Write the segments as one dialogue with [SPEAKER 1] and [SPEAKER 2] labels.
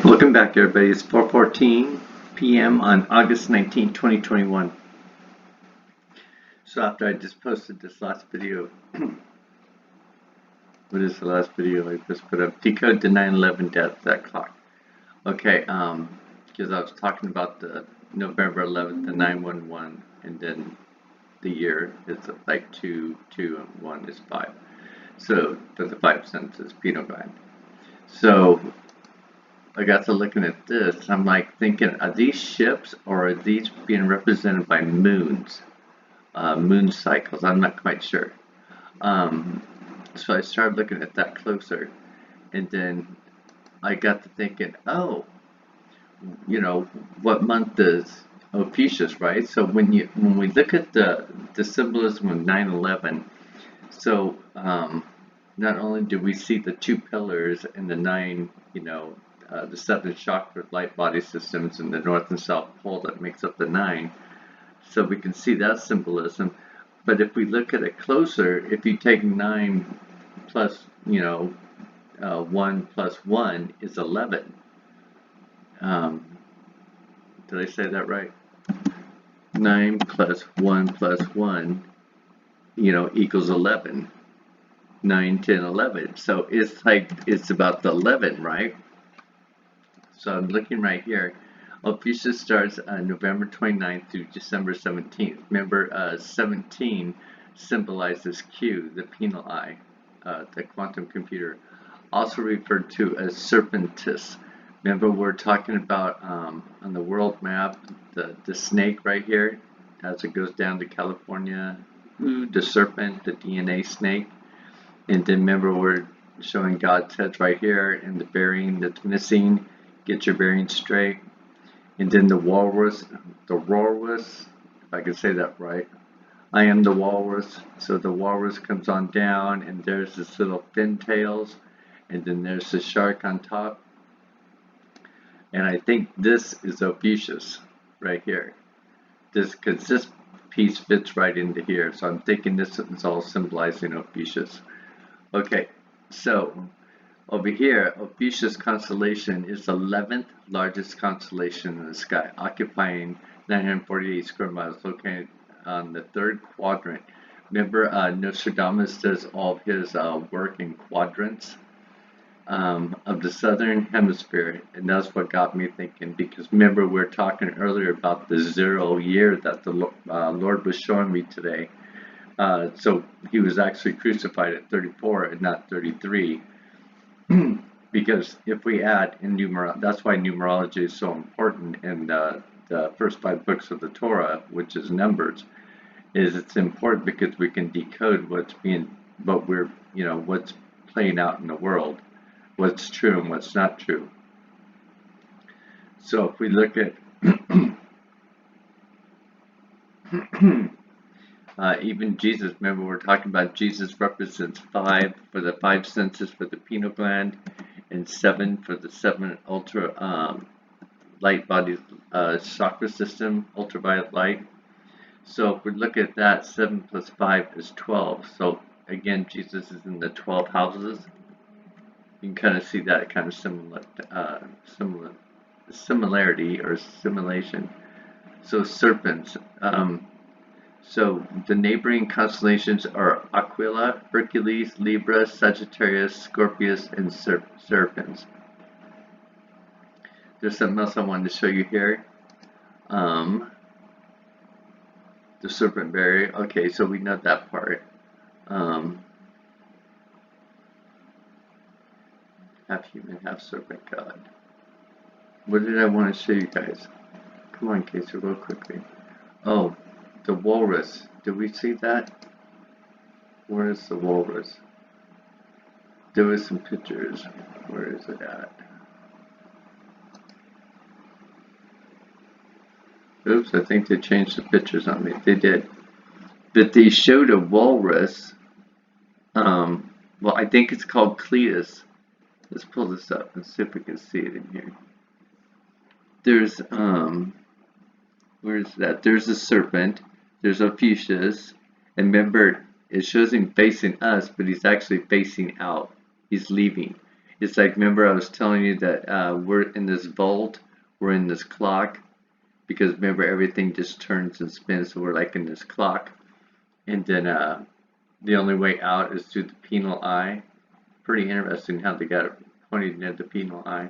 [SPEAKER 1] Welcome back, everybody. It's 4:14 p.m. on August 19, 2021. So after I just posted this last video, what is the last video I just put up? Decode the 9/11 death, that clock. Okay, because I was talking about the November 11th, the 911, and then the year is like 2, 2, and 1 is 5. So for the 5 cents is penal gland. So I got to looking at this, I'm like thinking, are these ships or are these being represented by moons, moon cycles? I'm not quite sure. So I started looking at that closer, and then I got to thinking, oh, what month is ophiuchus, right? So when we look at the symbolism of 9/11, so not only do we see the two pillars and the nine, the seven chakra light body systems and the north and south pole that makes up the nine. So we can see that symbolism. But if we look at it closer, if you take 9 plus, 1 plus 1 is 11. Did I say that right? 9 plus 1 plus 1, equals 11. 9, 10, 11. So it's like, it's about the 11, right? So I'm looking right here. Ophiuchus starts November 29th through December 17th. Remember, 17 symbolizes Q, the penal eye, the quantum computer, also referred to as serpentis. Remember, we're talking about on the world map, the snake right here, as it goes down to California, the serpent, the DNA snake. And then remember, we're showing God's head right here and the bearing that's missing. Get your bearings straight. And then the walrus, if I can say that right. I am the walrus. So the walrus comes on down, and there's this little fin tails, and then there's the shark on top. And I think this is ophiuchus right here. Because this piece fits right into here. So I'm thinking this is all symbolizing ophiuchus. Okay, so over here, Ophiuchus constellation is the 11th largest constellation in the sky, occupying 948 square miles, located on the third quadrant. Remember, Nostradamus does all of his work in quadrants of the southern hemisphere, and that's what got me thinking, because remember, we were talking earlier about the 0 year that the Lord was showing me today. So he was actually crucified at 34 and not 33. Because if we add in that's why numerology is so important in the first 5 books of the Torah, which is Numbers, it's important because we can decode what's playing out in the world, what's true and what's not true. So if we look at even Jesus, remember we're talking about Jesus represents 5 for the 5 senses for the pineal gland, and 7 for the 7 ultra light body chakra system, ultraviolet light. So if we look at that, 7 plus 5 is 12. So again, Jesus is in the 12 houses. You can kind of see that kind of similarity or simulation. So serpents. So the neighboring constellations are Aquila, Hercules, Libra, Sagittarius, Scorpius, and Serpens. There's something else I wanted to show you here. The serpent barrier. Okay, so we know that part. Half human, half serpent god. What did I want to show you guys? Come on, Casey, real quickly. Oh, the walrus. Did we see that? Where is the walrus? There was some pictures. Where is it at? Oops, I think they changed the pictures on me. They did. But they showed a walrus. Well, I think it's called Cletus. Let's pull this up and see if we can see it in here. There's, where is that? There's a serpent. There's Ophiuchus. And remember, it shows him facing us, but he's actually facing out. He's leaving. It's like, remember I was telling you that we're in this vault, we're in this clock, because remember everything just turns and spins, so we're like in this clock. And then the only way out is through the penal eye. Pretty interesting how they got it pointed at the penal eye.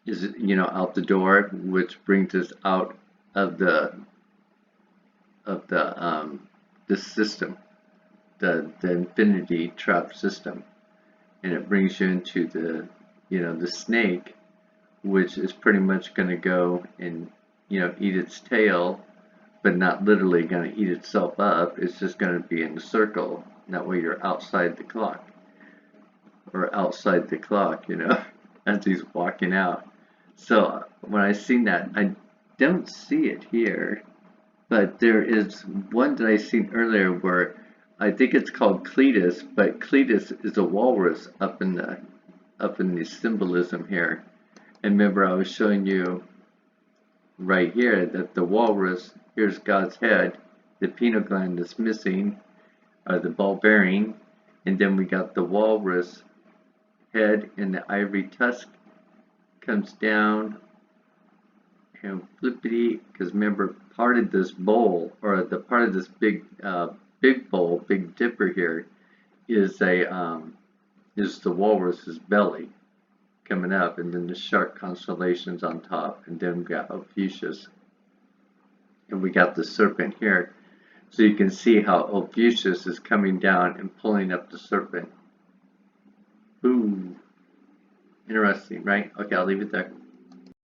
[SPEAKER 1] Is it, out the door, which brings us out of the system, the infinity trap system, and it brings you into the snake, which is pretty much going to go and eat its tail, but not literally going to eat itself up. It's just going to be in a circle. That way you're outside the clock, as he's walking out. So when I seen that, I don't see it here, but there is one that I seen earlier where I think it's called Cletus, but Cletus is a walrus up in the symbolism here. And remember, I was showing you right here that the walrus, here's God's head, the pineal gland is missing, or the ball bearing, and then we got the walrus head, and the ivory tusk comes down and flippity, because remember, part of this bowl, or the part of this big bowl, Big Dipper here, is the walrus's belly coming up, and then the shark constellations on top, and then we got ophiuchus, and we got the serpent here. So you can see how ophiuchus is coming down and pulling up the serpent. Ooh, interesting, right? Okay, I'll leave it there.